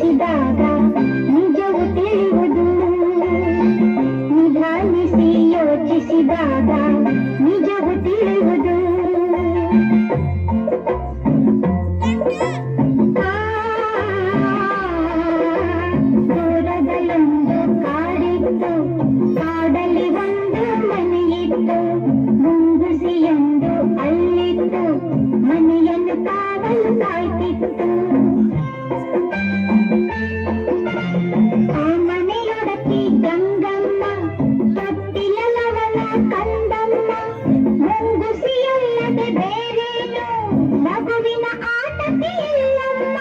ಯೋಚಿಸಿದಾಗ ನಿಜವು ತಿಳಿಯುವುದು. ನಿಧಾನಿಸಿ ಯೋಚಿಸಿದಾಗ ನಿಜವು ತಿಳಿಯುವುದು. ದೂರದಲ್ಲೊಂದು ಕಾಡಿತ್ತು, ಕಾಡಲ್ಲಿ ಒಂದು ಮನೆಯಿತ್ತು. ಮುಂಗುಸಿಯೊಂದು ಅಲ್ಲಿತ್ತು, ಮನೆಯನ್ನು ಕಾವಲು ಕಾಯ್ತಿತ್ತು. ಆ ಮನೆಯೊಡತಿ ಗಂಗಮ್ಮ, ತೊಟ್ಟಿಲವನ ಕಂದಮ್ಮ. ಮುಂಗುಸಿಯಲ್ಲದೆ ಬೇರೇನು ಮಗುವಿನ ಆಟಕ್ಕೆ ಇಲ್ಲಮ್ಮ.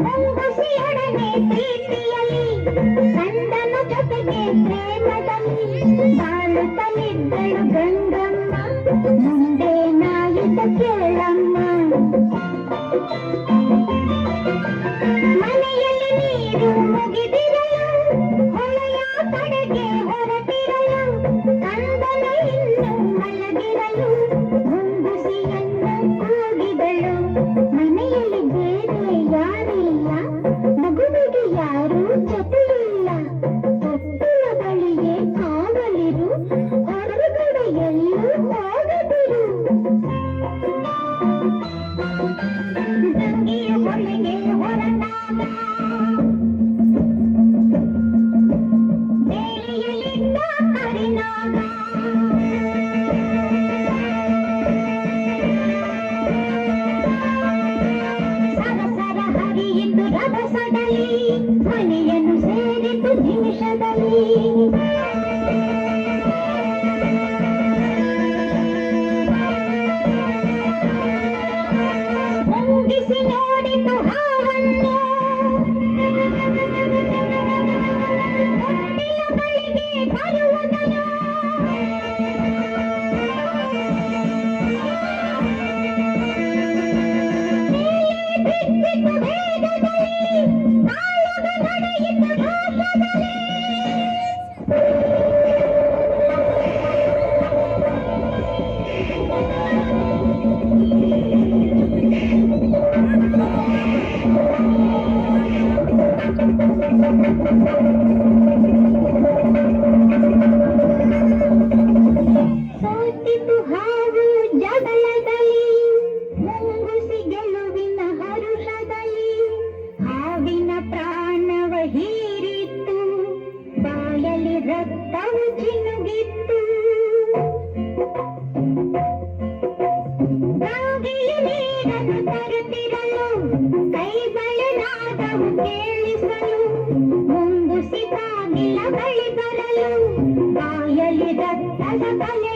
ಮುಂಗುಸಿಯೊಡನೆ ಪ್ರೀತಿಯಲ್ಲಿ, ಕಂದನ ಜೊತೆಗೆ ಪ್ರೇಮದಲ್ಲಿ ಬಾಳುತ್ತಲಿದ್ದಳು ಗಂಗಮ್ಮ. ಮುಂದೇನಾಯಿತು ಕೇಳಮ್ಮ. ಮನೆಯಲ್ಲಿ ನೀರು ಮುಗಿದಿರಲು, ಹೊಳೆಯ ಕಡೆಗೆ ಹೊರಟಿರಲು, ಕಂದನ ಇನ್ನು ಮಲಗಿರಲು ಮುಂಗುಸಿಯನ್ನು ಕೂಗಿದಳು. ಮನೆಯಲ್ಲಿ ಬೇರೆ ಯಾರಿಲ್ಲ, ಮಗುವಿಗೆ ಯಾರೂ ಜೊತೆಯಿಲ್ಲ. ತೊಟ್ಟಿಲ ಬಳಿಗೆ ಕಾವಲಿರು, ಹೊರಗಡೆ ಎಲ್ಲೂ ಹೋಗದಿರು. ತಂಗಿಯ ಹೊಳೆಗೆ ಹೊರಟಾಗ ಬೇಲಿಯಲ್ಲಿದ್ದ ಕರಿನಾಗ. ಸರಸರ ಹರಿಯಿತು ರಭಸದಲ್ಲಿ, ಮನೆಯನ್ನು ಸೇರಿತು ನಿಮಿಷದಲ್ಲಿ. ಮುಂಗಿಸಿ ನೋಡಿತು ಹಾವನ್ನು, ಹೊಟ್ಟಿಲ ಬಳಿಗೆ ಬರುವುದನು. ಬಿದ್ದಿತು ವೇಗದಲ್ಲಿ, ಕಾಲಗ ನಡೆಯಿತು ರೋಷದಲ್ಲಿ. ಸೋತಿತು ಹಾವು ಜಗಳದಲ್ಲಿ, ಮುಂಗುಸಿ ಗೆಲುವಿನ ಹರುಷದಲ್ಲಿ. ಹಾವಿನ ಪ್ರಾಣವ ಹೀರಿತ್ತು, ಬಾಯಲ್ಲಿ ರಕ್ತವು ಚಿನುಗಿತ್ತು. ಬಾಗಿಲು ನೀರನ್ನು ತರುತ್ತಿರಲು, ಕೈ ಬಳೆನಾದವು ಕೇಳಿಸಲು. ಮುಂಗುಸಿ ಬಾಗಿಲ ಬಳಿ ಬರಲು, ಬಾಯಲ್ಲಿ ರಕ್ತದ ಕಲೆ